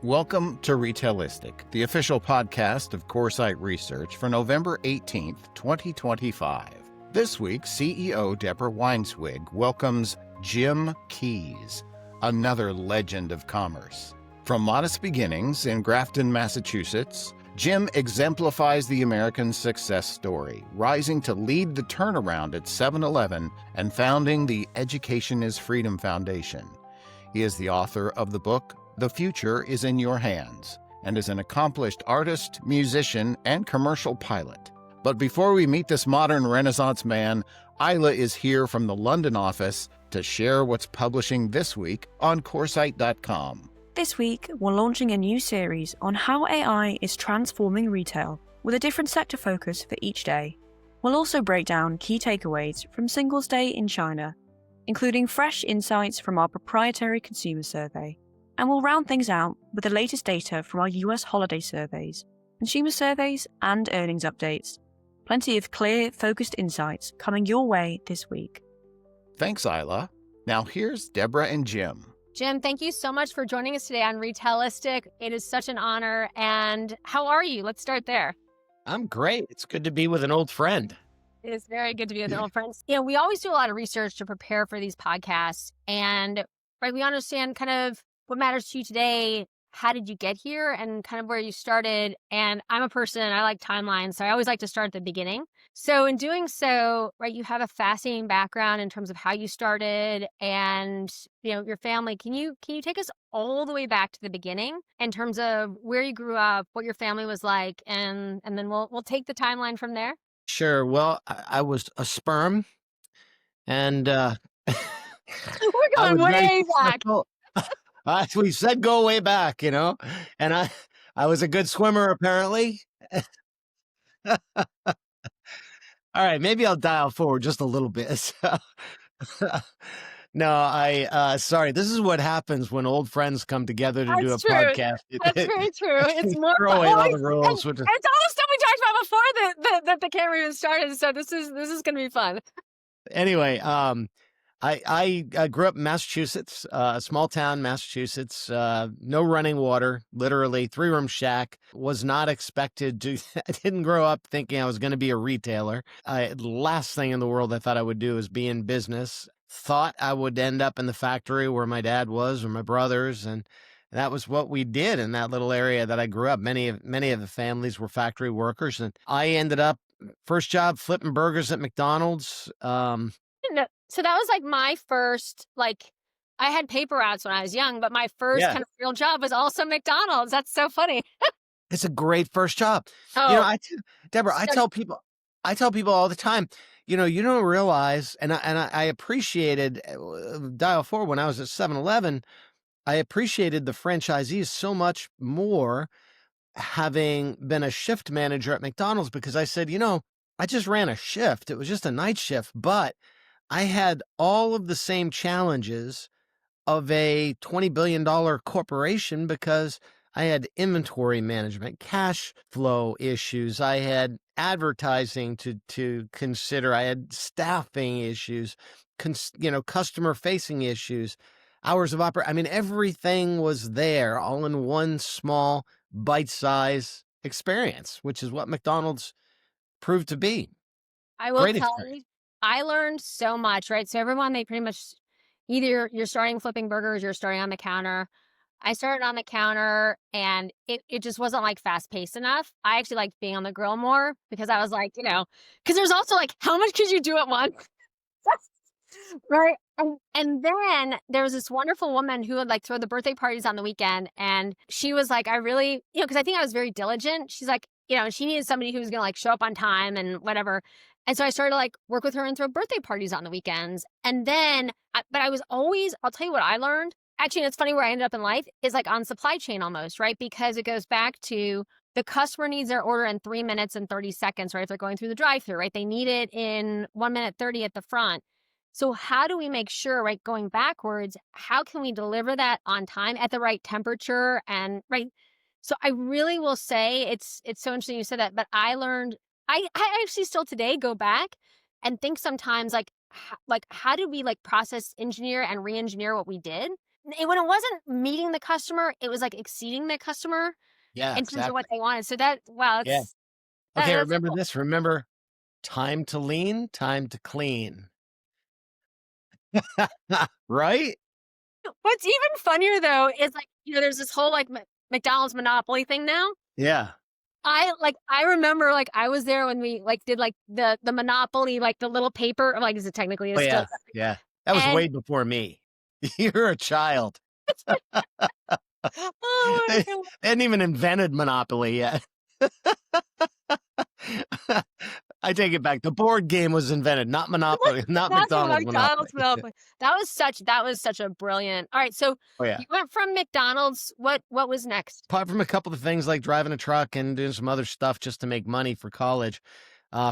Welcome to Retailistic, the official podcast of Coresight Research for November 18th, 2025. This week, CEO Deborah Weinswig welcomes Jim Keyes, another legend of commerce. From modest beginnings in Grafton, Massachusetts, Jim exemplifies the American success story, rising to lead the turnaround at 7-Eleven and founding the Education is Freedom Foundation. He is the author of the book, The Future is in Your Hands, and is an accomplished artist, musician, and commercial pilot. But before we meet this modern Renaissance man, Isla is here from the London office to share what's publishing this week on Coresight.com. This week, we're launching a new series on how AI is transforming retail, with a different sector focus for each day. We'll also break down key takeaways from Singles' Day in China, including fresh insights from our proprietary consumer survey. And we'll round things out with the latest data from our US holiday surveys, consumer surveys, and earnings updates. Plenty of clear, focused insights coming your way this week. Thanks, Isla. Now here's Deborah and Jim. Jim, thank you so much for joining us today on Retailistic. It is such an honor. And how are you? Let's start there. I'm great. It's good to be with an old friend. It is very good to be with an old friend. You know, we always do a lot of research to prepare for these podcasts. And we understand kind of what matters to you today. How did you get here and kind of where you started? And I'm a person, I like timelines, so I always like to start at the beginning. So in doing so, you have a fascinating background in terms of how you started and, your family. Can you take us all the way back to the beginning in terms of where you grew up, what your family was like, and then we'll take the timeline from there? Sure. Well, I was a sperm, and We're going way back. We said go way back, and I was a good swimmer, apparently. All right, maybe I'll dial forward just a little bit. No, sorry. This is what happens when old friends come together to do a podcast. That's very true. It's more throw away all the rules. It's all the stuff we talked about before that the camera even started. So this is going to be fun. Anyway, I grew up in Massachusetts, a small town, Massachusetts, no running water, literally 3-room shack. Was not expected to, I didn't grow up thinking I was going to be a retailer. Last thing in the world I thought I would do is be in business. Thought I would end up in the factory where my dad was or my brothers. And that was what we did in that little area that I grew up. Many of the families were factory workers. And I ended up, first job, flipping burgers at McDonald's. So that was my first, I had paper routes when I was young, but my first kind of real job was also McDonald's. That's so funny. It's a great first job. Oh, Deborah, I tell people all the time, you don't realize, and I appreciated, dial forward, when I was at 7-Eleven, I appreciated the franchisees so much more having been a shift manager at McDonald's, because I said, I just ran a shift. It was just a night shift, but I had all of the same challenges of a $20 billion corporation because I had inventory management, cash flow issues. I had advertising to consider. I had staffing issues, customer-facing issues, hours of operation. I mean, everything was there all in one small bite-size experience, which is what McDonald's proved to be. I will Great tell experience. you, I learned so much, right? So everyone, they pretty much, either you're starting flipping burgers, you're starting on the counter. I started on the counter and it just wasn't fast paced enough. I actually liked being on the grill more because I was because there's also how much could you do at once? Right. And then there was this wonderful woman who would throw the birthday parties on the weekend. And she was I really, because I think I was very diligent. She's she needed somebody who was going to show up on time and whatever. And so I started to work with her and throw birthday parties on the weekends. And then, but I was always, I'll tell you what I learned. Actually, it's funny where I ended up in life is on supply chain almost, right? Because it goes back to the customer needs their order in 3 minutes and 30 seconds, right? If they're going through the drive-thru, right? They need it in 1 minute 30 at the front. So how do we make sure, right, going backwards, how can we deliver that on time at the right temperature and right? So I really will say it's so interesting you said that, but I learned, I actually still today go back and think sometimes how did we process engineer and re-engineer what we did? when it wasn't meeting the customer, it was like exceeding the customer Yeah, in terms of what exactly. they wanted. So that, wow, Yeah. Okay, that's remember cool. this. Remember, time to lean, time to clean. Right? What's even funnier though is like, there's this whole like McDonald's monopoly thing now. Yeah. I remember like I was there when we like did like the Monopoly, like the little paper, like is it technically Oh, is still, yeah. Yeah. That was and way before me. You're a child. oh my They God. they hadn't even invented Monopoly yet. I take it back. The board game was invented, not Monopoly, not That's a McDonald's Monopoly. McDonald's monopoly. That was such a brilliant. All right, so Oh, yeah. you went from McDonald's. What was next? Apart from a couple of things like driving a truck and doing some other stuff just to make money for college,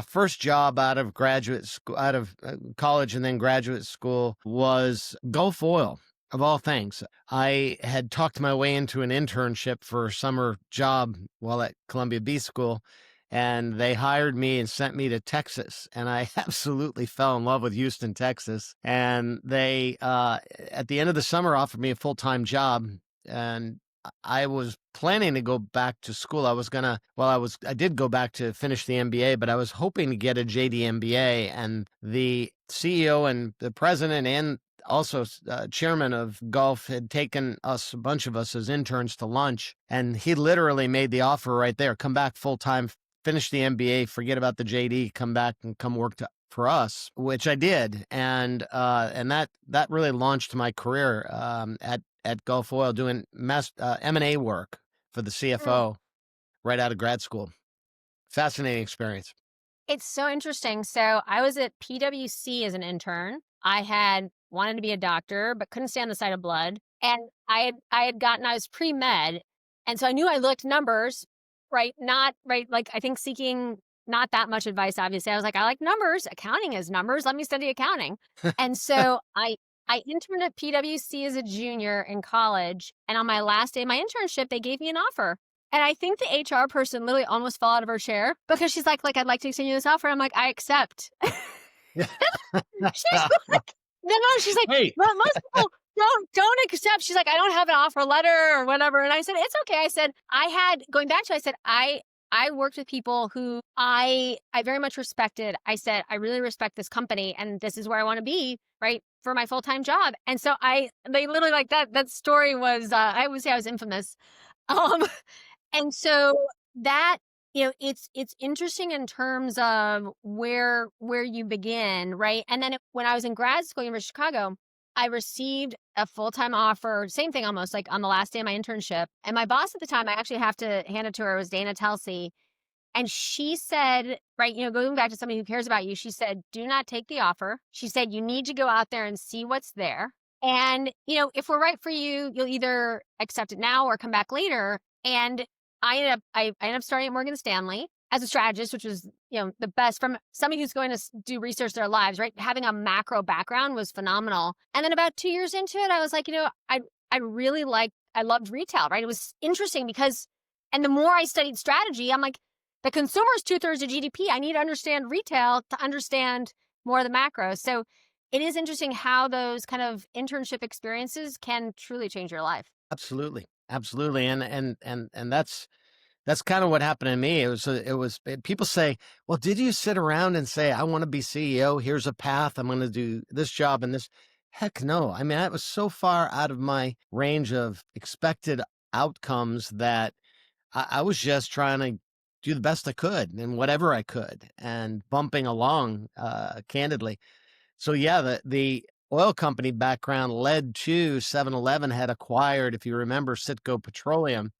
first job out of college and then graduate school was Gulf Oil, of all things. I had talked my way into an internship for a summer job while at Columbia B School, and they hired me and sent me to Texas. And I absolutely fell in love with Houston, Texas. And they, at the end of the summer, offered me a full-time job. And I was planning to go back to school. I did go back to finish the MBA, but I was hoping to get a JD MBA. And the CEO and the president and also chairman of Gulf had taken a bunch of us as interns to lunch. And he literally made the offer right there: come back full time, finish the MBA, forget about the JD, come back and come work for us, which I did. And that really launched my career at Gulf Oil, doing M&A work for the CFO right out of grad school. Fascinating experience. It's so interesting. So I was at PwC as an intern. I had wanted to be a doctor, but couldn't stand the sight of blood. And I was pre-med. And so I knew I looked numbers, right? Not right. Like I think seeking not that much advice, obviously. I was like, I like numbers. Accounting is numbers. Let me study accounting. And so I interned at PwC as a junior in college. And on my last day of my internship, they gave me an offer. And I think the HR person literally almost fell out of her chair because she's like, I'd like to extend you this offer. I'm like, I accept. She's like, no, she's like, Hey. well, most people don't accept. She's like, I don't have an offer letter or whatever. And I said, it's okay. I said, I worked with people who I very much respected. I said, I really respect this company and this is where I want to be, right, for my full-time job. And so they literally like that story was, I would say I was infamous. And so that, it's interesting in terms of where you begin, right? And then when I was in grad school, University of Chicago, I received a full-time offer, same thing almost, like on the last day of my internship. And my boss at the time, I actually have to hand it to her, was Dana Telsey. And she said, right, going back to somebody who cares about you, she said, do not take the offer. She said, you need to go out there and see what's there. And, if we're right for you, you'll either accept it now or come back later. And I ended up starting at Morgan Stanley as a strategist, which was, the best from somebody who's going to do research their lives, right? Having a macro background was phenomenal. And then about 2 years into it, I was like, I loved retail, right? It was interesting because, and the more I studied strategy, I'm like, the consumer is 2/3 of GDP. I need to understand retail to understand more of the macro. So it is interesting how those kind of internship experiences can truly change your life. Absolutely. Absolutely. And that's kind of what happened to me. People say, well, did you sit around and say, I want to be CEO? Here's a path. I'm going to do this job and this. Heck no. I mean, that was so far out of my range of expected outcomes that I was just trying to do the best I could and whatever I could and bumping along, candidly. So yeah, the oil company background led to 7-Eleven had acquired, if you remember, Citgo Petroleum.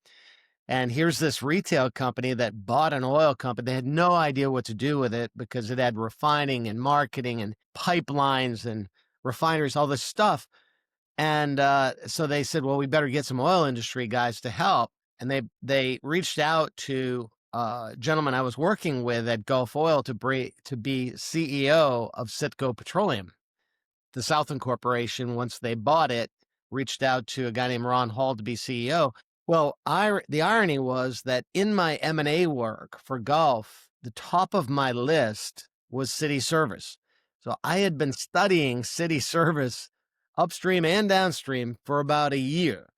And here's this retail company that bought an oil company. They had no idea what to do with it because it had refining and marketing and pipelines and refineries, all this stuff. And so they said, well, we better get some oil industry guys to help. And they reached out to a gentleman I was working with at Gulf Oil to be CEO of Citgo Petroleum. The Southern Corporation, once they bought it, reached out to a guy named Ron Hall to be CEO. Well, the irony was that in my M&A work for Gulf, the top of my list was city service. So I had been studying city service upstream and downstream, for about a year.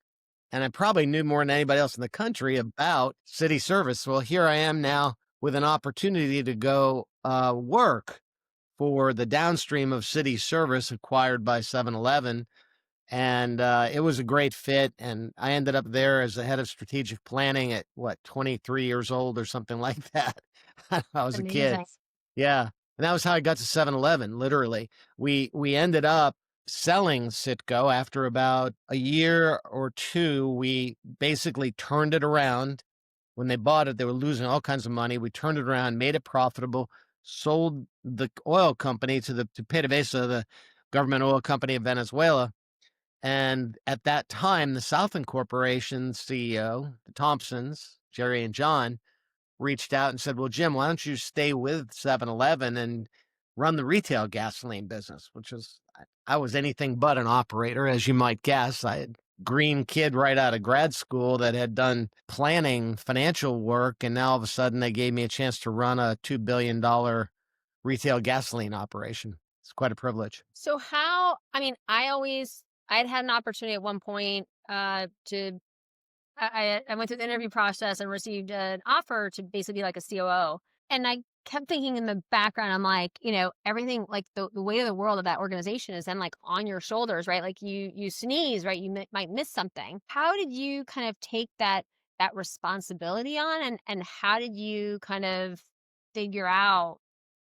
And I probably knew more than anybody else in the country about city service. Well, here I am now with an opportunity to go work for the downstream of city service acquired by 7-Eleven. And it was a great fit. And I ended up there as the head of strategic planning at 23 years old or something like that. I was a kid. Amazing. Yeah. And that was how I got to 7-Eleven, literally. We ended up selling Citgo after about a year or two. We basically turned it around. When they bought it, they were losing all kinds of money. We turned it around, made it profitable, sold the oil company to PDVSA, the government oil company of Venezuela. And at that time, the Southland Corporation CEO, the Thompsons, Jerry and John, reached out and said, well, Jim, why don't you stay with 7-Eleven and run the retail gasoline business, which was, I was anything but an operator, as you might guess. I had green kid right out of grad school that had done planning financial work. And now all of a sudden they gave me a chance to run a $2 billion retail gasoline operation. It's quite a privilege. So I'd had an opportunity at one point I went through the interview process and received an offer to basically be like a COO. And I kept thinking in the background, I'm like, everything, like the weight of the world of that organization is then like on your shoulders, right? Like you sneeze, right? You might miss something. How did you kind of take that responsibility on, and how did you kind of figure out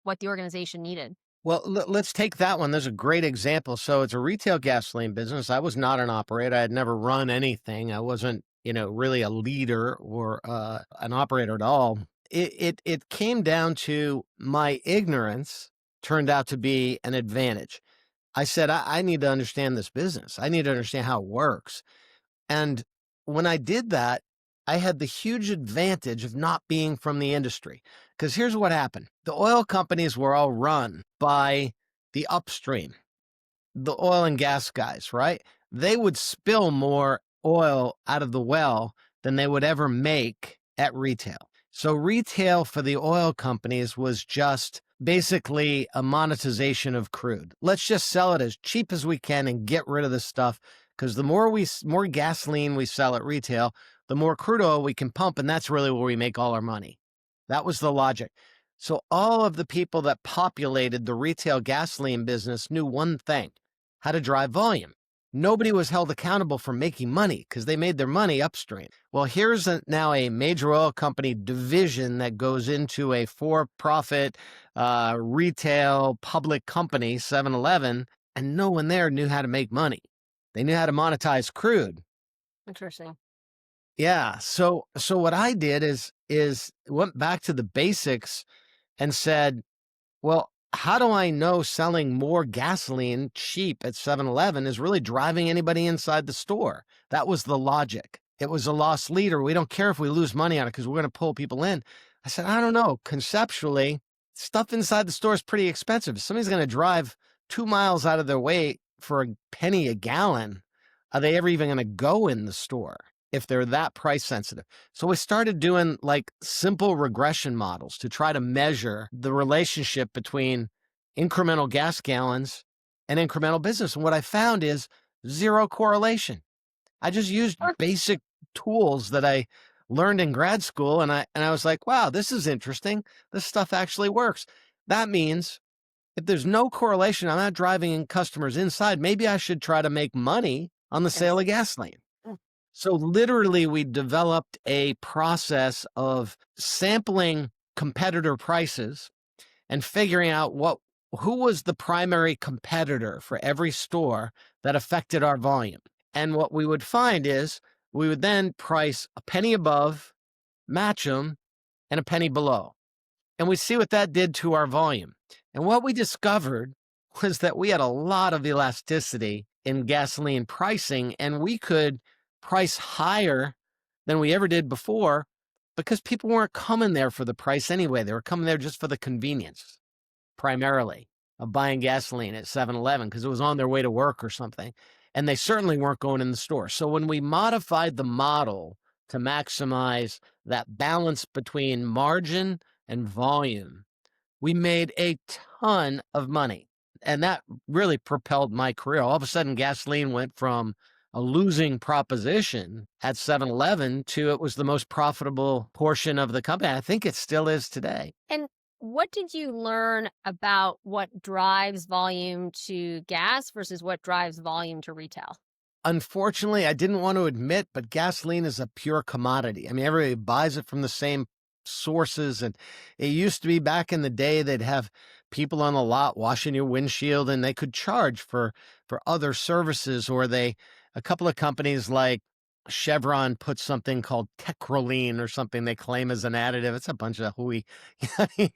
what the organization needed? Well, let's take that one. There's a great example. So it's a retail gasoline business. I was not an operator. I had never run anything. I wasn't, really a leader or an operator at all. It came down to my ignorance turned out to be an advantage. I said, I need to understand this business. I need to understand how it works. And when I did that, I had the huge advantage of not being from the industry. Because here's what happened. The oil companies were all run by the upstream, the oil and gas guys, right? They would spill more oil out of the well than they would ever make at retail. So retail for the oil companies was just basically a monetization of crude. Let's just sell it as cheap as we can and get rid of this stuff. Because the more gasoline we sell at retail, the more crude oil we can pump, and that's really where we make all our money. That was the logic. So all of the people that populated the retail gasoline business knew one thing: how to drive volume. Nobody was held accountable for making money because they made their money upstream. Well, here's now a major oil company division that goes into a for-profit retail public company, 7-Eleven, and no one there knew how to make money. They knew how to monetize crude. Interesting. Yeah. So what I did is went back to the basics and said, well, how do I know selling more gasoline cheap at 7-Eleven is really driving anybody inside the store? That was the logic. It was a loss leader. We don't care if we lose money on it because we're going to pull people in. I said, I don't know. Conceptually, stuff inside the store is pretty expensive. If somebody's going to drive 2 miles out of their way for a penny a gallon, are they ever even going to go in the store if they're that price sensitive? So we started doing like simple regression models to try to measure the relationship between incremental gas gallons and incremental business. And what I found is zero correlation. I just used basic tools that I learned in grad school. And I was like, wow, this is interesting. This stuff actually works. That means if there's no correlation, I'm not driving in customers inside, maybe I should try to make money on the sale of gasoline. So literally, we developed a process of sampling competitor prices and figuring out who was the primary competitor for every store that affected our volume. And what we would find is we would then price a penny above, match them, and a penny below. And we see what that did to our volume. And what we discovered was that we had a lot of elasticity in gasoline pricing, and we could price higher than we ever did before because people weren't coming there for the price anyway. They were coming there just for the convenience, primarily, of buying gasoline at 7-Eleven because it was on their way to work or something. And they certainly weren't going in the store. So when we modified the model to maximize that balance between margin and volume, we made a ton of money. And that really propelled my career. All of a sudden, gasoline went from a losing proposition at 7-Eleven to it was the most profitable portion of the company. I think it still is today. And what did you learn about what drives volume to gas versus what drives volume to retail? Unfortunately, I didn't want to admit, but gasoline is a pure commodity. I mean, everybody buys it from the same sources. And it used to be back in the day, they'd have people on the lot washing your windshield and they could charge for other services, or a couple of companies like Chevron put something called Techroline or something they claim as an additive. It's a bunch of hooey. I mean,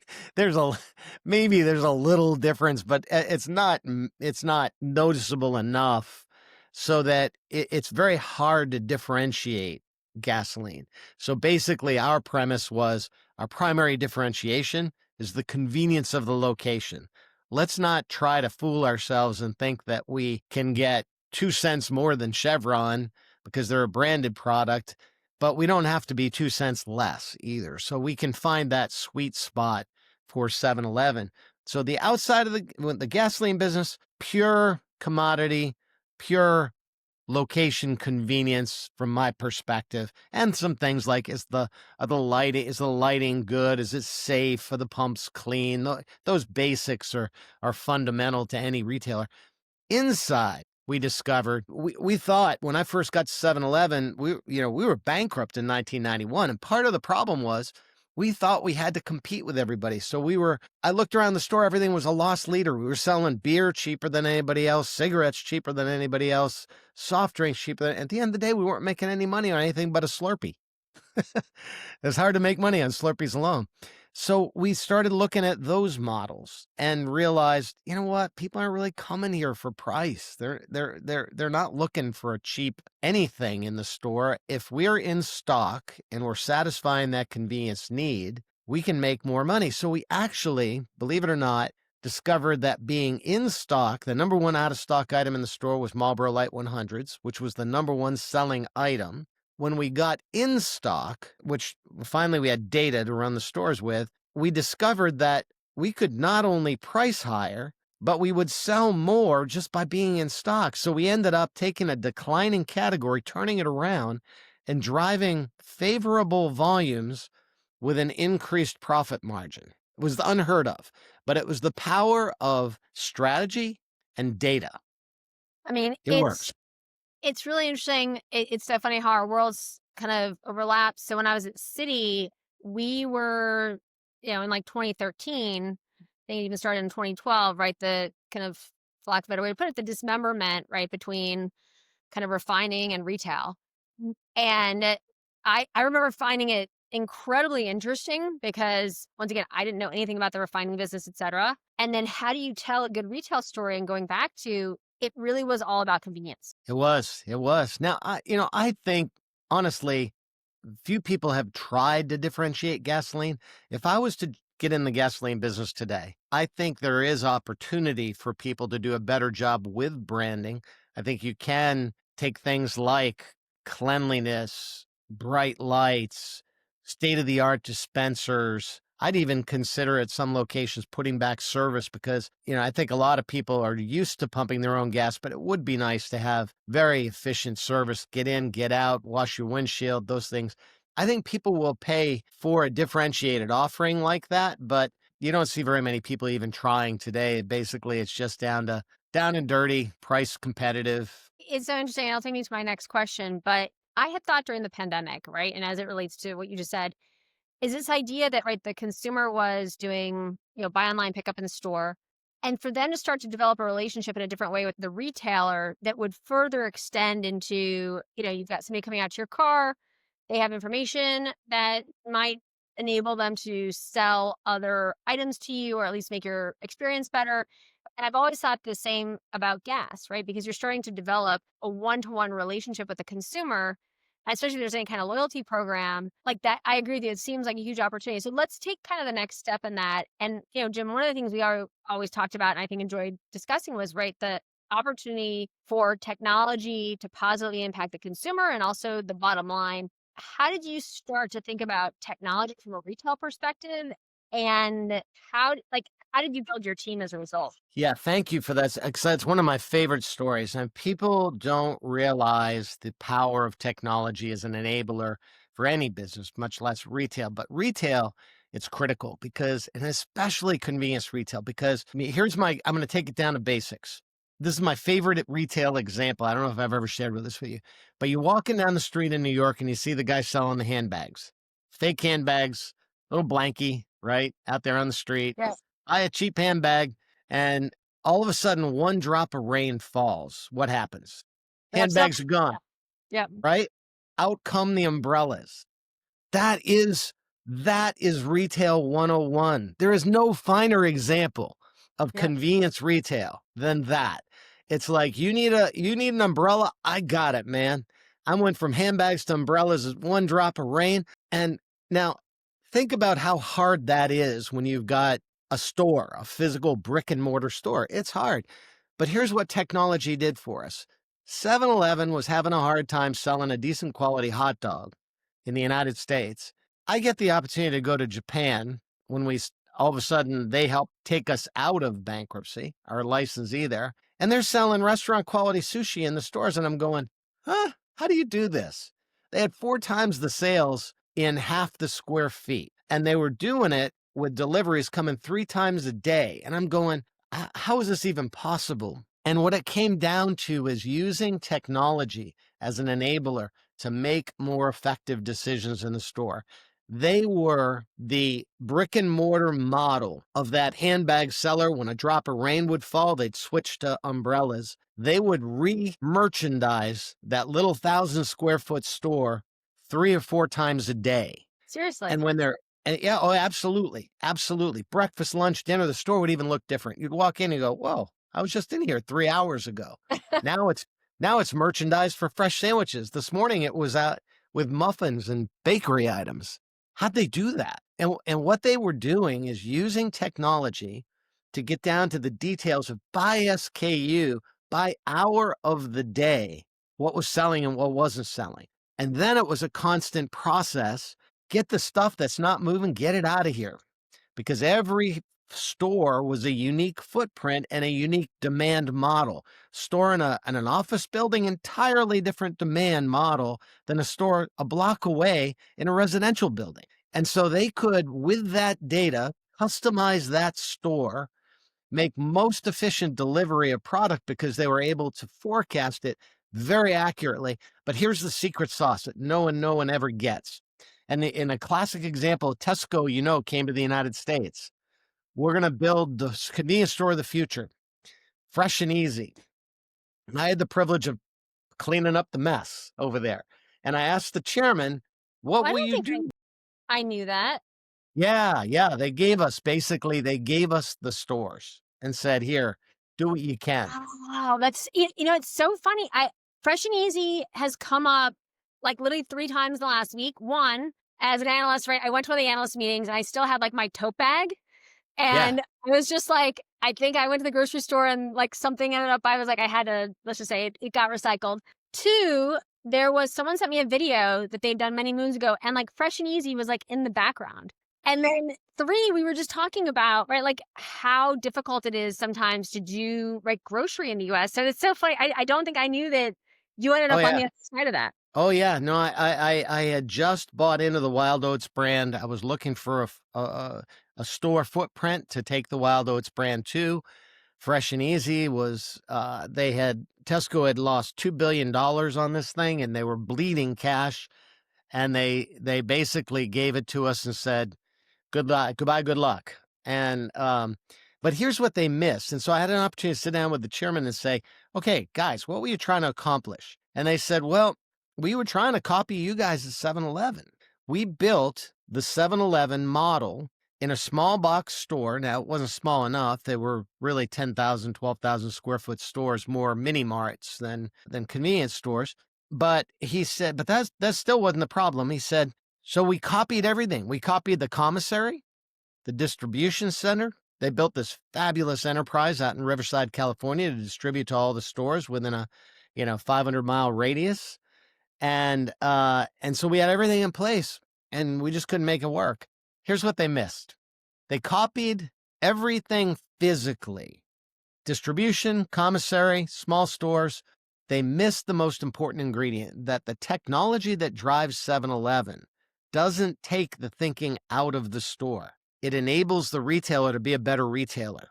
maybe there's a little difference, but it's not noticeable enough so that it's very hard to differentiate gasoline. So basically, our premise was our primary differentiation is the convenience of the location. Let's not try to fool ourselves and think that we can get 2 cents more than Chevron because they're a branded product, but we don't have to be 2 cents less either. So we can find that sweet spot for 7-Eleven. So the outside of the gasoline business, pure commodity, pure location convenience from my perspective, and some things like is the lighting good? Is it safe? Are the pumps clean? Those basics are fundamental to any retailer. Inside, we discovered we thought when I first got to 7-Eleven, we were bankrupt in 1991, and part of the problem was we thought we had to compete with everybody. So I looked around the store, everything was a loss leader. We were selling beer cheaper than anybody else, cigarettes cheaper than anybody else, soft drinks cheaper at the end of the day, we weren't making any money on anything but a Slurpee. It's hard to make money on Slurpees alone. So we started looking at those models and realized, you know what? People aren't really coming here for price. They're not looking for a cheap anything in the store. If we're in stock and we're satisfying that convenience need, we can make more money. So we actually, believe it or not, discovered that being in stock, the number one out of stock item in the store was Marlboro Light 100s, which was the number one selling item. When we got in stock, which finally we had data to run the stores with, we discovered that we could not only price higher, but we would sell more just by being in stock. So we ended up taking a declining category, turning it around, and driving favorable volumes with an increased profit margin. It was unheard of, but it was the power of strategy and data. I mean, it works. It's really interesting. It's so funny how our worlds kind of overlap. So when I was at Citi, we were, in like 2013, they even started in 2012, right? The kind of, for lack of a better way to put it, the dismemberment, right, between kind of refining and retail. And I remember finding it incredibly interesting because, once again, I didn't know anything about the refining business, et cetera. And then how do you tell a good retail story? And going back to, it really was all about convenience. It was. Now, I think, honestly, few people have tried to differentiate gasoline. If I was to get in the gasoline business today, I think there is opportunity for people to do a better job with branding. I think you can take things like cleanliness, bright lights, state-of-the-art dispensers. I'd even consider at some locations putting back service because, I think a lot of people are used to pumping their own gas, but it would be nice to have very efficient service. Get in, get out, wash your windshield, those things. I think people will pay for a differentiated offering like that, but you don't see very many people even trying today. Basically, it's just down and dirty, price competitive. It's so interesting. I'll take me to my next question, but I had thought during the pandemic, right? And as it relates to what you just said, is this idea that, right, the consumer was doing, buy online, pick up in the store, and for them to start to develop a relationship in a different way with the retailer that would further extend into, you've got somebody coming out to your car, they have information that might enable them to sell other items to you or at least make your experience better. And I've always thought the same about gas, right? Because you're starting to develop a one-to-one relationship with the consumer, especially if there's any kind of loyalty program like that. I agree with you. It seems like a huge opportunity. So let's take kind of the next step in that. And, Jim, one of the things we always talked about and I think enjoyed discussing was, right, the opportunity for technology to positively impact the consumer and also the bottom line. How did you start to think about technology from a retail perspective? And how how did you build your team as a result? Yeah, thank you for that. 'Cause that's one of my favorite stories. And people don't realize the power of technology as an enabler for any business, much less retail. But retail, it's critical because, and especially convenience retail, because I mean, I'm going to take it down to basics. This is my favorite retail example. I don't know if I've ever shared this with you, but you're walking down the street in New York and you see the guy selling the handbags, fake handbags, little blanky, right? Out there on the street. Yeah. Buy a cheap handbag, and all of a sudden, one drop of rain falls. What happens? Handbags are gone, Yeah. right? Out come the umbrellas. That is retail 101. There is no finer example of Yeah. convenience retail than that. It's like you need an umbrella. I got it, man. I went from handbags to umbrellas as one drop of rain. And now think about how hard that is when you've got a store, a physical brick and mortar store. It's hard. But here's what technology did for us. 7-Eleven was having a hard time selling a decent quality hot dog in the United States. I get the opportunity to go to Japan when all of a sudden they help take us out of bankruptcy, our licensee there, and they're selling restaurant quality sushi in the stores. And I'm going, huh? How do you do this? They had 4 times the sales in half the square feet, and they were doing it with deliveries coming 3 times a day. And I'm going, how is this even possible? And what it came down to is using technology as an enabler to make more effective decisions in the store. They were the brick and mortar model of that handbag seller. When a drop of rain would fall, they'd switch to umbrellas. They would re-merchandise that little 1,000 square foot store 3 or 4 times a day. Seriously. And yeah, oh, absolutely. Absolutely. Breakfast, lunch, dinner, the store would even look different. You'd walk in and go, whoa, I was just in here 3 hours ago. Now it's merchandised for fresh sandwiches. This morning it was out with muffins and bakery items. How'd they do that? And what they were doing is using technology to get down to the details of by SKU, by hour of the day, what was selling and what wasn't selling. And then it was a constant process. Get the stuff that's not moving, get it out of here. Because every store was a unique footprint and a unique demand model. Store in an office building, entirely different demand model than a store a block away in a residential building. And so they could, with that data, customize that store, make most efficient delivery of product because they were able to forecast it very accurately. But here's the secret sauce that no one ever gets. And in a classic example, Tesco, came to the United States. We're going to build the convenience store of the future, fresh and easy. And I had the privilege of cleaning up the mess over there. And I asked the chairman, what will you do? I knew that. Yeah. They gave us the stores and said, here, do what you can. Wow. That's, it's so funny. Fresh and Easy has come up like literally 3 times in the last week. One, as an analyst, right? I went to one of the analyst meetings and I still had like my tote bag. And I was just like, I think I went to the grocery store and like something ended up, I was like, I had to, let's just say it got recycled. 2, someone sent me a video that they'd done many moons ago and like Fresh and Easy was like in the background. And then 3, we were just talking about, right, like how difficult it is sometimes to do like grocery in the US. So it's so funny. I don't think I knew that you ended up on the other side of that. Oh yeah, no, I had just bought into the Wild Oats brand. I was looking for a store footprint to take the Wild Oats brand to. Fresh and Easy was Tesco had lost $2 billion on this thing, and they were bleeding cash, and they basically gave it to us and said, good luck, goodbye, good luck. And but here's what they missed. And so I had an opportunity to sit down with the chairman and say, okay, guys, what were you trying to accomplish? And they said, well, we were trying to copy you guys at 7-Eleven. We built the 7-Eleven model in a small box store. Now, it wasn't small enough. They were really 10,000, 12,000 square foot stores, more mini marts than convenience stores. But he said, but that still wasn't the problem. He said, so we copied everything. We copied the commissary, the distribution center. They built this fabulous enterprise out in Riverside, California to distribute to all the stores within a 500-mile radius. And so we had everything in place and we just couldn't make it work. Here's what they missed. They copied everything physically, distribution, commissary, small stores, they miss the most important ingredient, that the technology that drives 7-Eleven doesn't take the thinking out of the store. It enables the retailer to be a better retailer.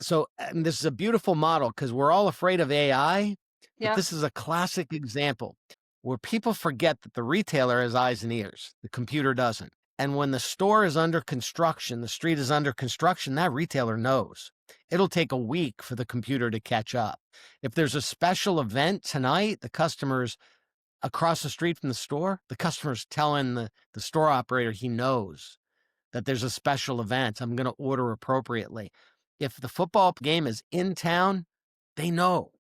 So, and this is a beautiful model because we're all afraid of AI, but Yep. this is a classic example where people forget that the retailer has eyes and ears. The computer doesn't. And when the store is under construction, the street is under construction, that retailer knows. It'll take a week for the computer to catch up. If there's a special event tonight, the customer's across the street from the store, the customer's telling the store operator he knows that there's a special event. I'm going to order appropriately. If the football game is in town, they know.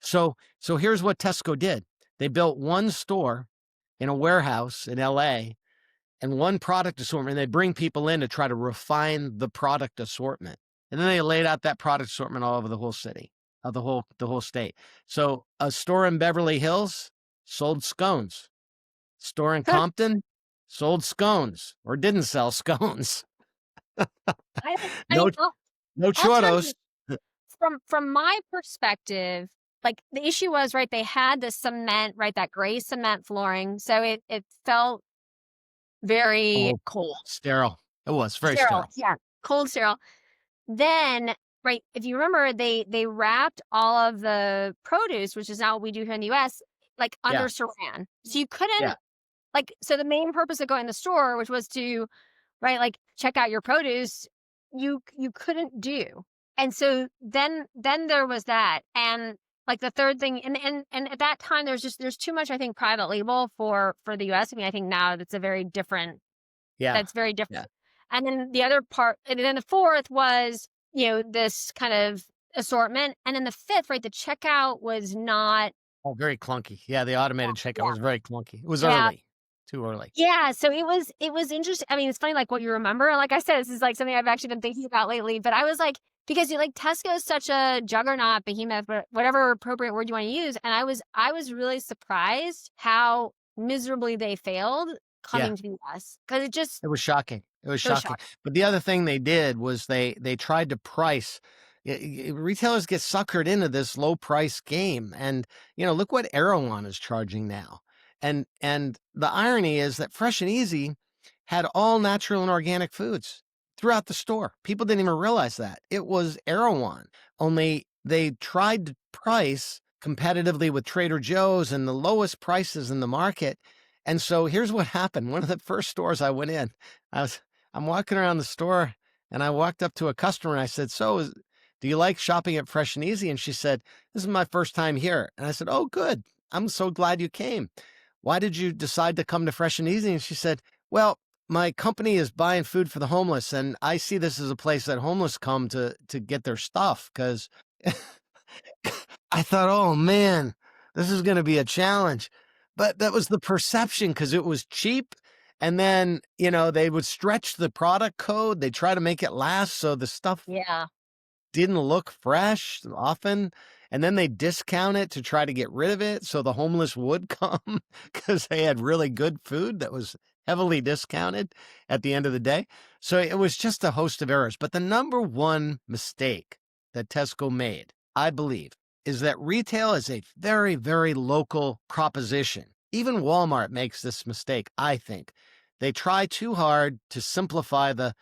So here's what Tesco did. They built one store in a warehouse in LA and one product assortment. They bring people in to try to refine the product assortment. And then they laid out that product assortment all over the whole city, the whole state. So a store in Beverly Hills sold scones. Store in Compton sold scones or didn't sell scones. I No, mean, no I'll tell churros. you, from my perspective, like the issue was, right, they had the cement, right, that gray cement flooring. So it felt very Oh, cold. sterile. It was very sterile. Yeah. Cold, sterile. Then, right, if you remember, they wrapped all of the produce, which is now what we do here in the US, like under Yeah. saran. So you couldn't Yeah. like, so the main purpose of going to the store, which was to, right, like check out your produce, you couldn't do. And so then there was that. And like the third thing, and at that time there's too much, I think, private label for the US. I mean, I think now that's very different. Yeah. Yeah. And then the other part, and then the fourth was, this kind of assortment. And then the fifth, right, the checkout was not. Oh, very clunky. Yeah, the automated checkout was very clunky. It was Yeah. early. Too early. Yeah, so it was interesting. I mean, it's funny, like what you remember. Like I said, this is like something I've actually been thinking about lately. But I was like, because like Tesco is such a juggernaut, behemoth, whatever appropriate word you want to use, and I was really surprised how miserably they failed coming to the US, because It was shocking. It was shocking. But the other thing they did was they tried to price. Retailers get suckered into this low price game, and look what Erewhon is charging now. And the irony is that Fresh and Easy had all natural and organic foods throughout the store. People didn't even realize that. It was Erewhon, only they tried to price competitively with Trader Joe's and the lowest prices in the market. And so here's what happened. One of the first stores I went in, I'm walking around the store and I walked up to a customer and I said, "So, do you like shopping at Fresh and Easy?" And she said, "This is my first time here." And I said, "Oh, good. I'm so glad you came. Why did you decide to come to Fresh and Easy?" And she said, "Well, my company is buying food for the homeless, and I see this as a place that homeless come to get their stuff." Because I thought, oh man, this is going to be a challenge. But that was the perception, because it was cheap. And then, they would stretch the product code. They try to make it last. So the stuff didn't look fresh often. And then they discount it to try to get rid of it so the homeless would come, because they had really good food that was heavily discounted at the end of the day. So it was just a host of errors. But the number one mistake that Tesco made, I believe, is that retail is a very, very local proposition. Even Walmart makes this mistake, I think. They try too hard to simplify the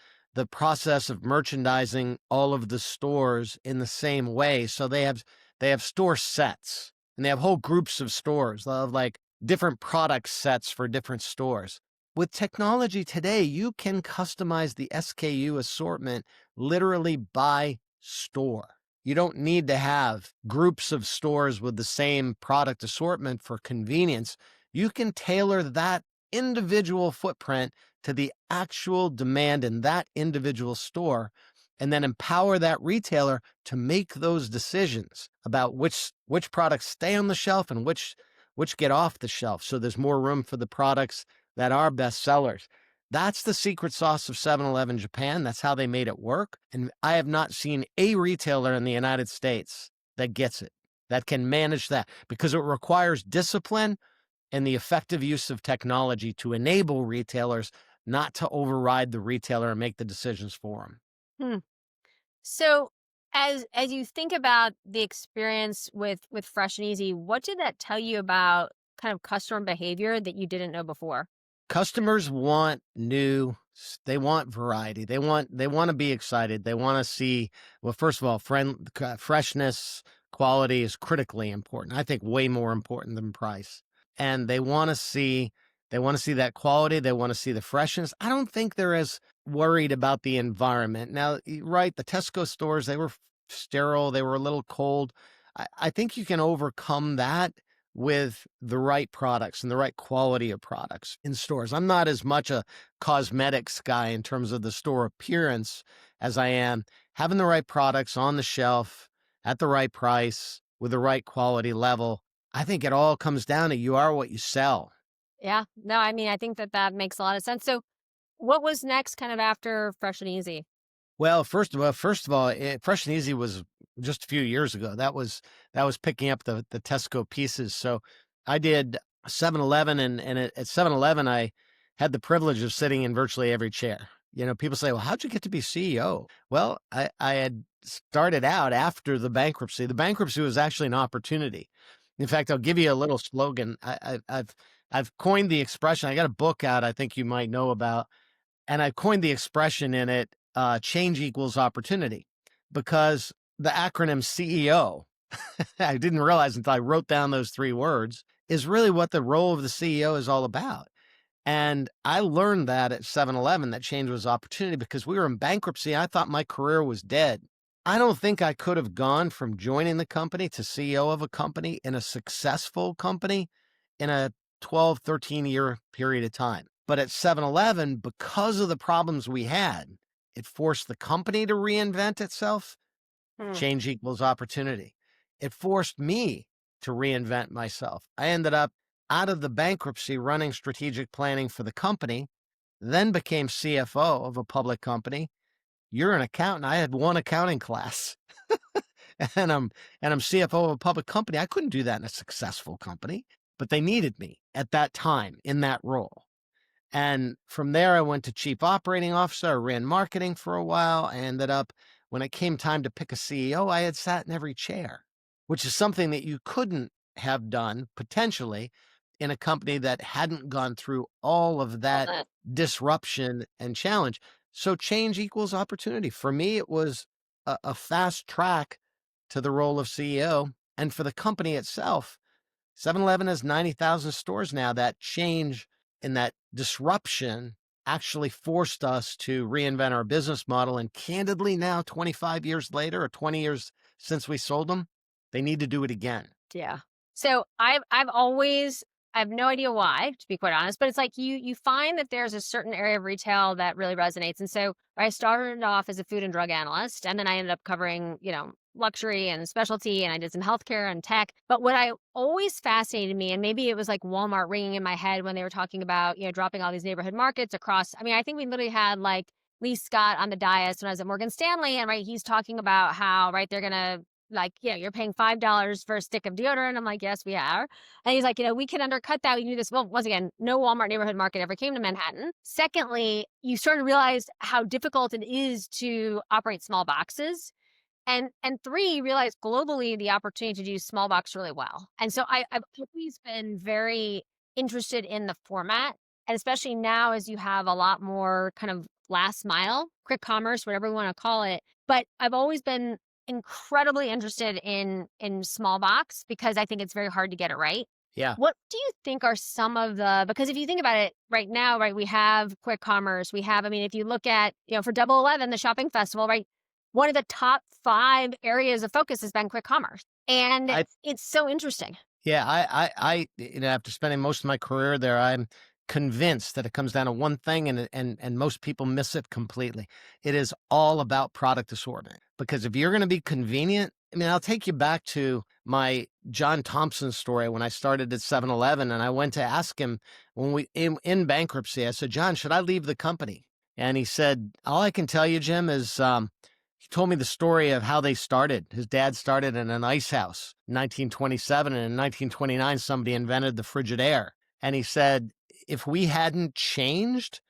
process of merchandising all of the stores in the same way. So they have store sets, and they have whole groups of stores. They'll have like different product sets for different stores. With technology today, you can customize the SKU assortment literally by store. You don't need to have groups of stores with the same product assortment for convenience. You can tailor that individual footprint to the actual demand in that individual store, and then empower that retailer to make those decisions about which products stay on the shelf and which get off the shelf. So there's more room for the products that are best sellers. That's the secret sauce of 7-Eleven Japan. That's how they made it work. And I have not seen a retailer in the United States that gets it, that can manage that, because it requires discipline and the effective use of technology to enable retailers not to override the retailer and make the decisions for them. So as you think about the experience with Fresh and Easy, what did that tell you about kind of customer behavior that you didn't know before? Customers want they want variety. They want to be excited. They want to see, well, first of all, freshness, quality is critically important. I think way more important than price. And they want to see that quality. They want to see the freshness. I don't think they're as worried about the environment. Now, right, the Tesco stores, they were sterile. They were a little cold. I think you can overcome that with the right products and the right quality of products in stores. I'm not as much a cosmetics guy in terms of the store appearance as I am having the right products on the shelf at the right price with the right quality level. I think it all comes down to you are what you sell. Yeah. No, I mean, I think that makes a lot of sense. So what was next kind of after Fresh and Easy? Well, first of all, Fresh and Easy was just a few years ago. That was picking up the Tesco pieces. So I did 7-Eleven, and at 7-Eleven, I had the privilege of sitting in virtually every chair. People say, "Well, how'd you get to be CEO?" Well, I had started out after the bankruptcy. The bankruptcy was actually an opportunity. In fact, I'll give you a little slogan. I've coined the expression. I got a book out I think you might know about, and I coined the expression in it, change equals opportunity, because the acronym CEO, I didn't realize until I wrote down those three words, is really what the role of the CEO is all about. And I learned that at 7-Eleven, that change was opportunity, because we were in bankruptcy. I thought my career was dead. I don't think I could have gone from joining the company to CEO of a company in a successful company in a 12, 13-year period of time. But at 7-Eleven, because of the problems we had, it forced the company to reinvent itself. Hmm. Change equals opportunity. It forced me to reinvent myself. I ended up out of the bankruptcy running strategic planning for the company, then became CFO of a public company. You're an accountant. I had one accounting class. and I'm CFO of a public company. I couldn't do that in a successful company, but they needed me at that time in that role. And from there, I went to chief operating officer. I ran marketing for a while. I ended up, when it came time to pick a CEO, I had sat in every chair, which is something that you couldn't have done potentially in a company that hadn't gone through all of that That. disruption and challenge. So change equals opportunity. For me, it was a fast track to the role of CEO. And for the company itself, 7-Eleven has 90,000 stores now. That change and that disruption actually forced us to reinvent our business model. And candidly, now, 25 years later or 20 years since we sold them, they need to do it again. Yeah. So I have no idea why, to be quite honest, but it's like you find that there's a certain area of retail that really resonates. And so I started off as a food and drug analyst, and then I ended up covering, luxury and specialty, and I did some healthcare and tech. But what I always fascinated me, and maybe it was like Walmart ringing in my head when they were talking about, dropping all these neighborhood markets across. I mean, I think we literally had like Lee Scott on the dais when I was at Morgan Stanley, and right, he's talking about how, right, they're gonna, like, you're paying $5 for a stick of deodorant. I'm like, yes, we are. And he's like, we can undercut that. We can do this. Well, once again, no Walmart neighborhood market ever came to Manhattan. Secondly, you sort of realize how difficult it is to operate small boxes. And three, you realize globally the opportunity to do small box really well. And so I've always been very interested in the format. And especially now, as you have a lot more kind of last mile, quick commerce, whatever we want to call it. But I've always been incredibly interested in small box, because I think it's very hard to get it right. Yeah. What do you think are some of because if you think about it right now, right, we have quick commerce, I mean, if you look at, for Double 11, the shopping festival, right, one of the top 5 areas of focus has been quick commerce. And it's so interesting. Yeah, I after spending most of my career there, I'm convinced that it comes down to one thing, and most people miss it completely. It is all about product assortment. Because if you're going to be convenient, I mean, I'll take you back to my John Thompson story when I started at 7-Eleven, and I went to ask him when we in bankruptcy. I said, "John, should I leave the company?" And he said, "All I can tell you, Jim, is." He told me the story of how they started. His dad started in an ice house in 1927, and in 1929, somebody invented the Frigidaire. And he said, if we hadn't changed,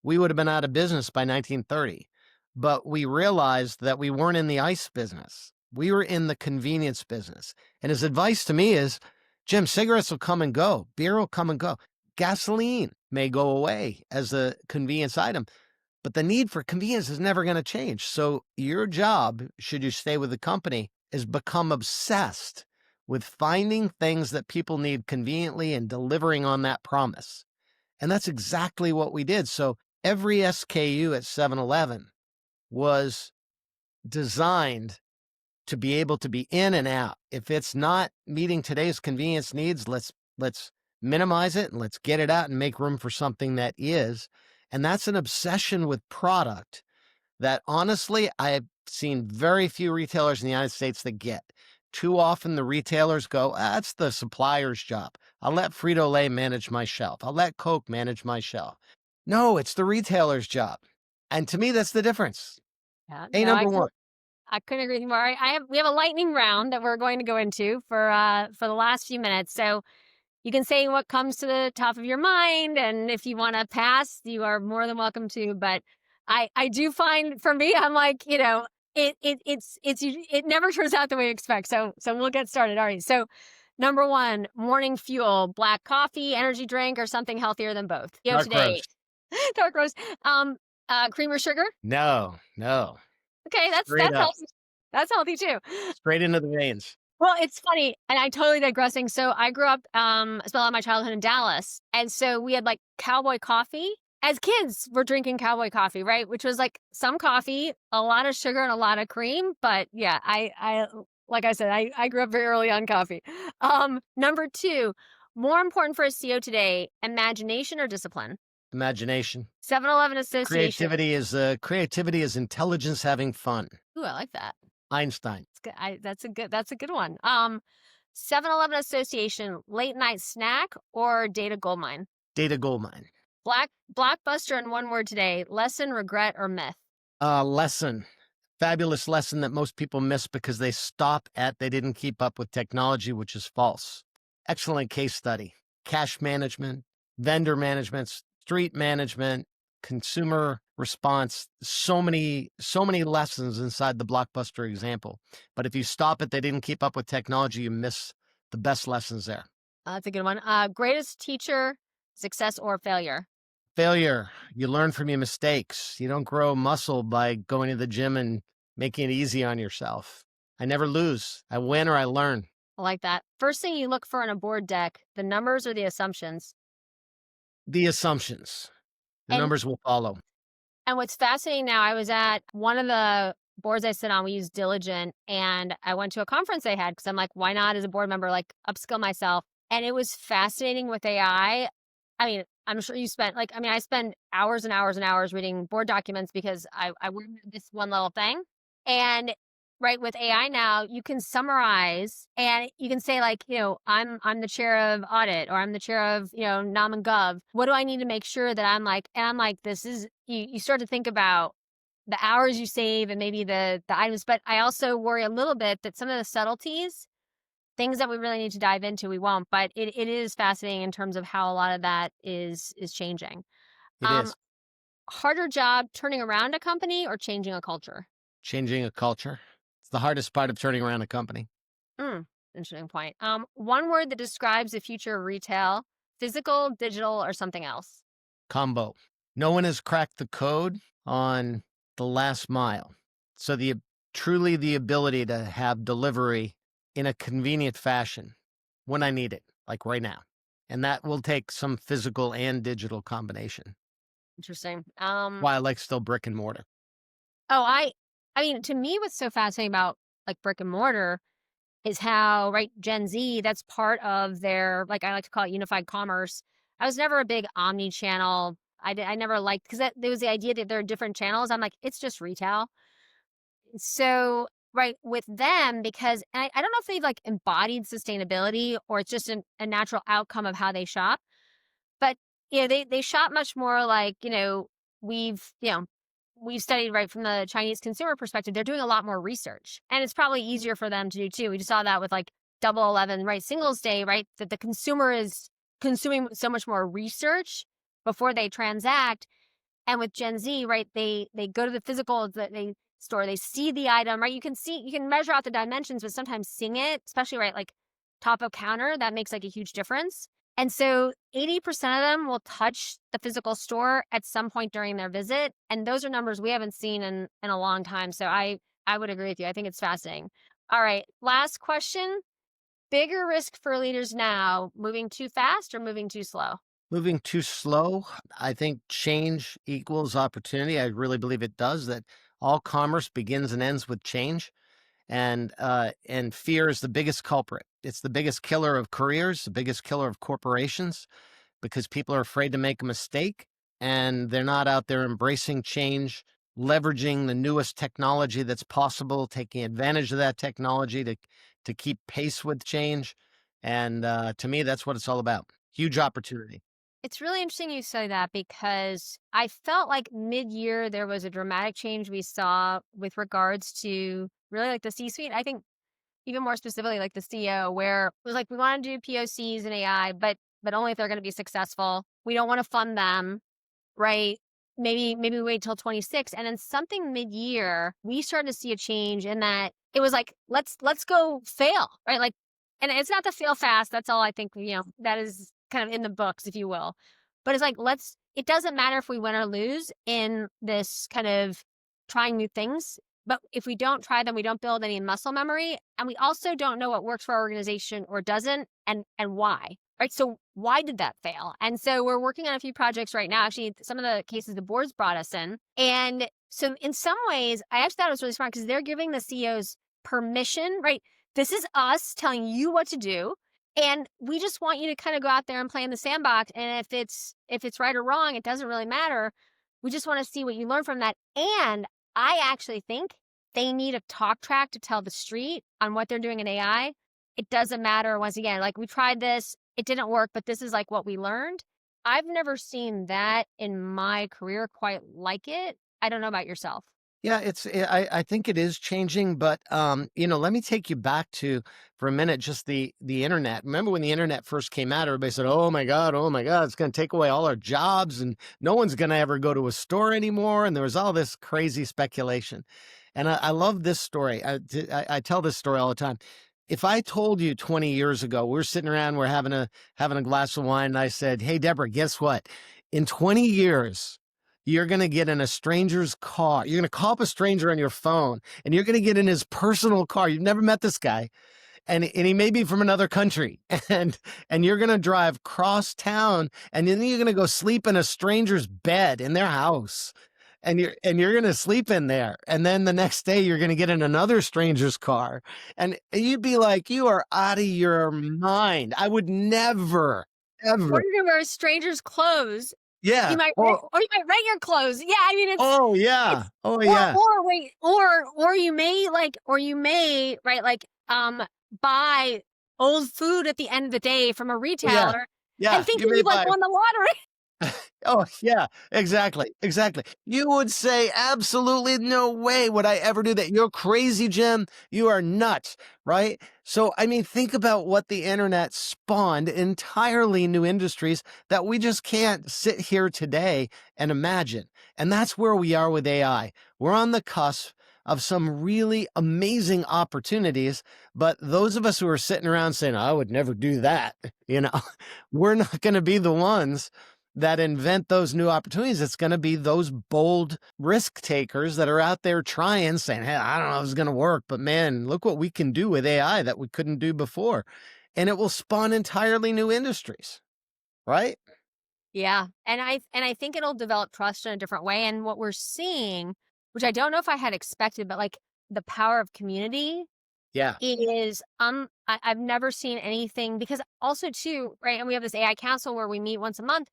we would have been out of business by 1930. but we realized that we weren't in the ice business. We were in the convenience business. And his advice to me is, Jim, cigarettes will come and go. Beer will come and go. Gasoline may go away as a convenience item, but the need for convenience is never going to change. So your job, should you stay with the company, is become obsessed with finding things that people need conveniently and delivering on that promise. And that's exactly what we did. So every SKU at 7-Eleven was designed to be able to be in and out. If it's not meeting today's convenience needs, let's minimize it and let's get it out and make room for something that is. And that's an obsession with product that honestly, I've seen very few retailers in the United States that get. Too often the retailers go, that's the supplier's job. I'll let Frito-Lay manage my shelf. I'll let Coke manage my shelf. No, it's the retailer's job. And to me, that's the difference. Yeah, Number one. I couldn't agree with you more. We have a lightning round that we're going to go into for the last few minutes. So you can say what comes to the top of your mind, and if you want to pass, you are more than welcome to. But I do find, for me, I'm like, it never turns out the way you expect. So we'll get started. All right. So number one, morning fuel, black coffee, energy drink, or something healthier than both. Dark roast. Dark roast. Cream or sugar? No. Okay, that's healthy. That's healthy too. Straight into the veins. Well, it's funny, and I'm totally digressing. So I grew up, spent a lot of my childhood in Dallas, and so we had like cowboy coffee. As kids, we're drinking cowboy coffee, right? Which was like some coffee, a lot of sugar, and a lot of cream. But yeah, I like I said, I grew up very early on coffee. Number two, more important for a CEO today: imagination or discipline? Imagination. 7-Eleven association. Creativity is intelligence having fun. Ooh, I like that. Einstein. That's a good one. 7-Eleven association, late night snack or data goldmine? Data goldmine. Blockbuster in one word today: lesson, regret, or myth? Lesson. Fabulous lesson that most people miss because they didn't keep up with technology, which is false. Excellent case study. Cash management, vendor management, street management, consumer response, so many lessons inside the Blockbuster example. But if you stop it, they didn't keep up with technology, you miss the best lessons there. That's a good one. Greatest teacher, success or failure? Failure. You learn from your mistakes. You don't grow muscle by going to the gym and making it easy on yourself. I never lose. I win or I learn. I like that. First thing you look for in a board deck, the numbers or the assumptions? The assumptions. The numbers will follow. And what's fascinating now, I was at one of the boards I sit on, we use Diligent, and I went to a conference they had because I'm like, why not as a board member, like upskill myself? And it was fascinating with AI. I mean, I'm sure you spent I spend hours and hours and hours reading board documents because I work this one little thing. And right with AI now, you can summarize and you can say like, I'm the chair of audit or I'm the chair of, nom and gov. What do I need to make sure that this is, you start to think about the hours you save and maybe the items. But I also worry a little bit that some of the subtleties, things that we really need to dive into, we won't. But it is fascinating in terms of how a lot of that is changing. It is. Harder job turning around a company or changing a culture? Changing a culture. It's the hardest part of turning around a company. Interesting point. One word that describes the future of retail: physical, digital, or something else? Combo. No one has cracked the code on the last mile. So truly the ability to have delivery in a convenient fashion when I need it, like right now. And that will take some physical and digital combination. Interesting. Why I like still brick and mortar. Oh, I mean, to me, what's so fascinating about like brick and mortar is how, right, Gen Z, that's part of their, like, I like to call it unified commerce. I was never a big omni-channel. I never liked, because there was the idea that there are different channels. I'm like, it's just retail. So, right, with them, because I don't know if they've like embodied sustainability or it's just a natural outcome of how they shop. But, they shop much more like, we've studied right from the Chinese consumer perspective. They're doing a lot more research, and it's probably easier for them to do too. We just saw that with like Double 11, right? Singles Day, right? That the consumer is consuming so much more research before they transact. And with Gen Z, right, they go to the physical store, they see the item, right? You can measure out the dimensions, but sometimes seeing it, especially right, like top of counter, that makes like a huge difference. And so 80% of them will touch the physical store at some point during their visit. And those are numbers we haven't seen in a long time. So I would agree with you. I think it's fascinating. All right. Last question. Bigger risk for leaders now, moving too fast or moving too slow? Moving too slow. I think change equals opportunity. I really believe it does, that all commerce begins and ends with change. And fear is the biggest culprit. It's the biggest killer of careers, the biggest killer of corporations, because people are afraid to make a mistake and they're not out there embracing change, leveraging the newest technology that's possible, taking advantage of that technology to keep pace with change. And to me, that's what it's all about. Huge opportunity. It's really interesting you say that, because I felt like mid-year there was a dramatic change we saw with regards to really like the C-suite. I think even more specifically like the CEO, where it was like, we want to do POCs and AI, but only if they're going to be successful. We don't want to fund them, right? Maybe we wait till 26. And then something mid-year, we started to see a change in that it was like, let's go fail, right? Like, and it's not the fail fast. That's all I think, that is kind of in the books, if you will. But it's like, it doesn't matter if we win or lose in this kind of trying new things. But if we don't try them, we don't build any muscle memory. And we also don't know what works for our organization or doesn't, and why, right? So why did that fail? And so we're working on a few projects right now. Actually, some of the cases the boards brought us in. And so in some ways, I actually thought it was really smart, because they're giving the CEOs permission, right? This is us telling you what to do. And we just want you to kind of go out there and play in the sandbox. And if it's right or wrong, it doesn't really matter. We just want to see what you learn from that. And I actually think they need a talk track to tell the street on what they're doing in AI. It doesn't matter. Once again, like, we tried this, it didn't work, but this is like what we learned. I've never seen that in my career quite like it. I don't know about yourself. Yeah, I think it is changing, but let me take you back to, for a minute, just the internet. Remember when the internet first came out, everybody said, oh my God, it's going to take away all our jobs and no one's going to ever go to a store anymore. And there was all this crazy speculation. And I love this story. I tell this story all the time. If I told you 20 years ago, we're sitting around, we're having a glass of wine, and I said, hey, Deborah, guess what? In 20 years, you're going to get in a stranger's car. You're going to call up a stranger on your phone, and you're going to get in his personal car. You've never met this guy, and he may be from another country, and you're going to drive cross town, and then you're going to go sleep in a stranger's bed in their house, and you're going to sleep in there, and then the next day you're going to get in another stranger's car, and you'd be like, you are out of your mind. I would never, ever. Or you're going to wear a stranger's clothes. Yeah. You might, or you might rent your clothes. Yeah, I mean, it's. Oh yeah. Yeah. Or wait, or you may right, like buy old food at the end of the day from a retailer, and think you've like won the lottery. Oh yeah, exactly. You would say, absolutely no way would I ever do that. You're crazy, Jim. You are nuts, right? So, I mean, think about what the internet spawned, entirely new industries that we just can't sit here today and imagine. And that's where we are with AI. We're on the cusp of some really amazing opportunities, but those of us who are sitting around saying, I would never do that, we're not going to be the ones that invent those new opportunities. It's going to be those bold risk takers that are out there trying, saying, hey, I don't know if it's going to work, but man, look what we can do with AI that we couldn't do before. And it will spawn entirely new industries, right? Yeah. And I think it'll develop trust in a different way. And what we're seeing, which I don't know if I had expected, but like the power of community. Yeah. Is I've never seen anything, because also too, right? And we have this AI council where we meet once a month,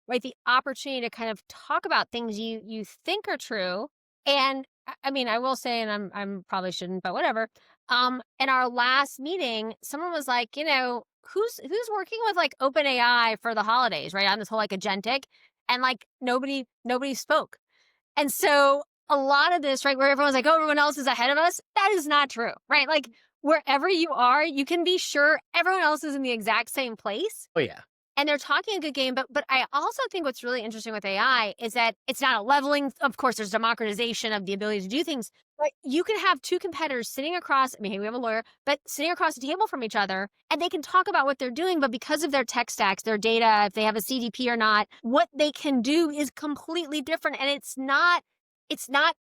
right? The opportunity to kind of talk about things you think are true. And I mean, I will say, and I'm probably shouldn't, but whatever. In our last meeting, someone was like, who's working with like OpenAI for the holidays, right? On this whole like agentic, and like nobody spoke. And so a lot of this, right, where everyone's like, oh, everyone else is ahead of us, that is not true, right? Like wherever you are, you can be sure everyone else is in the exact same place. Oh yeah. and they're talking a good game. But I also think what's really interesting with AI is that it's not a leveling. Of course, there's democratization of the ability to do things, but you can have two competitors sitting across. I mean, we have a lawyer, but sitting across the table from each other, and they can talk about what they're doing. But because of their tech stacks, their data, if they have a CDP or not, what they can do is completely different, and it's not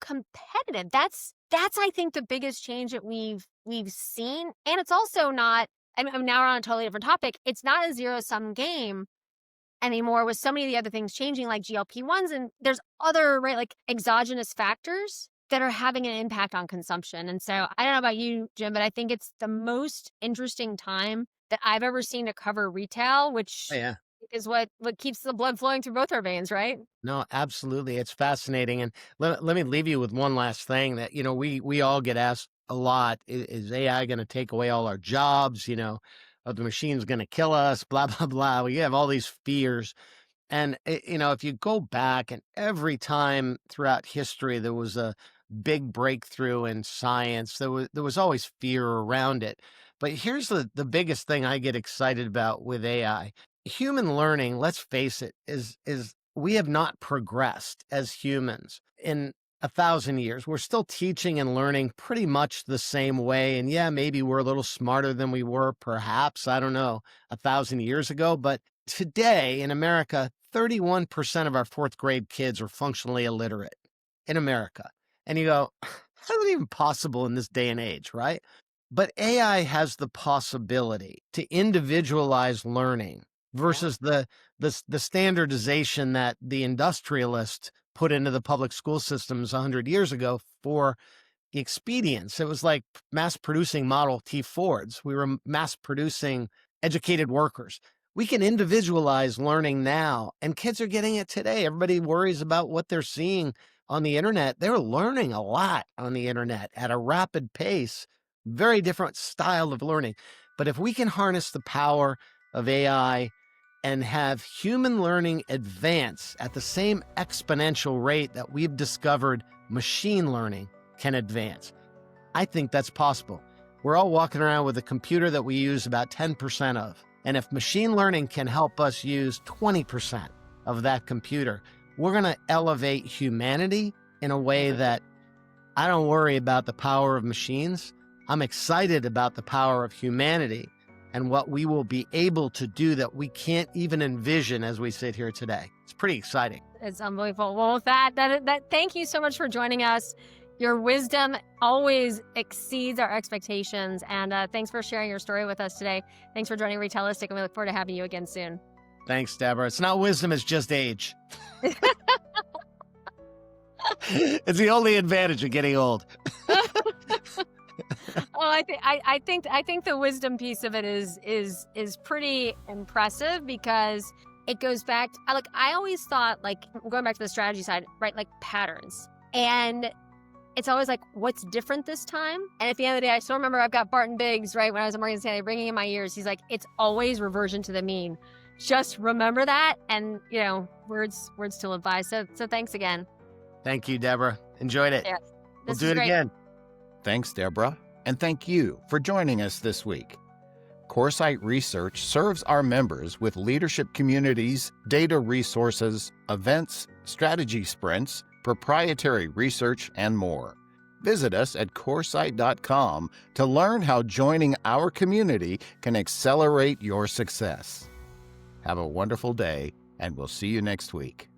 competitive. That's I think the biggest change that we've seen, and it's also not. I mean, now we're on a totally different topic. It's not a zero-sum game anymore with so many of the other things changing, like GLP-1s, and there's other, right, like exogenous factors that are having an impact on consumption. And so I don't know about you, Jim, but I think it's the most interesting time that I've ever seen to cover retail, which is what keeps the blood flowing through both our veins, right? No, absolutely. It's fascinating. And let me leave you with one last thing that, we all get asked a lot. Is AI going to take away all our jobs? Are the machines going to kill us? Blah, blah, blah. We have all these fears. And, if you go back, and every time throughout history, there was a big breakthrough in science, there was always fear around it. But here's the biggest thing I get excited about with AI. Human learning, let's face it, is we have not progressed as humans in 1,000 years. We're still teaching and learning pretty much the same way. And yeah, maybe we're a little smarter than we were, perhaps, I don't know, 1,000 years ago. But today in America, 31% of our fourth grade kids are functionally illiterate in America. And you go, how's it even possible in this day and age, right? But AI has the possibility to individualize learning versus the standardization that the industrialists put into the public school systems 100 years ago for expedience. It was like mass producing Model T Fords. We were mass producing educated workers. We can individualize learning now, and kids are getting it today. Everybody worries about what they're seeing on the internet. They're learning a lot on the internet at a rapid pace, very different style of learning. But if we can harness the power of AI and have human learning advance at the same exponential rate that we've discovered machine learning can advance, I think that's possible. We're all walking around with a computer that we use about 10% of. And if machine learning can help us use 20% of that computer, we're going to elevate humanity in a way that I don't worry about the power of machines. I'm excited about the power of humanity and what we will be able to do that we can't even envision as we sit here today. It's pretty exciting. It's unbelievable. Well, with that, thank you so much for joining us. Your wisdom always exceeds our expectations. And thanks for sharing your story with us today. Thanks for joining Retailistic, and we look forward to having you again soon. Thanks, Deborah. It's not wisdom, it's just age. It's the only advantage of getting old. Well, I think the wisdom piece of it is pretty impressive, because it goes back to, I always thought, going back to the strategy side, right, like patterns. And it's always like, what's different this time? And at the end of the day, I still remember, I've got Barton Biggs, right, when I was at Morgan Stanley, ringing in my ears. He's like, it's always reversion to the mean. Just remember that, and, words to live by. So thanks again. Thank you, Deborah. Enjoyed it. Yeah, we'll do it again. Thanks, Deborah. And thank you for joining us this week. Coresight Research serves our members with leadership communities, data resources, events, strategy sprints, proprietary research, and more. Visit us at Coresight.com to learn how joining our community can accelerate your success. Have a wonderful day, and we'll see you next week.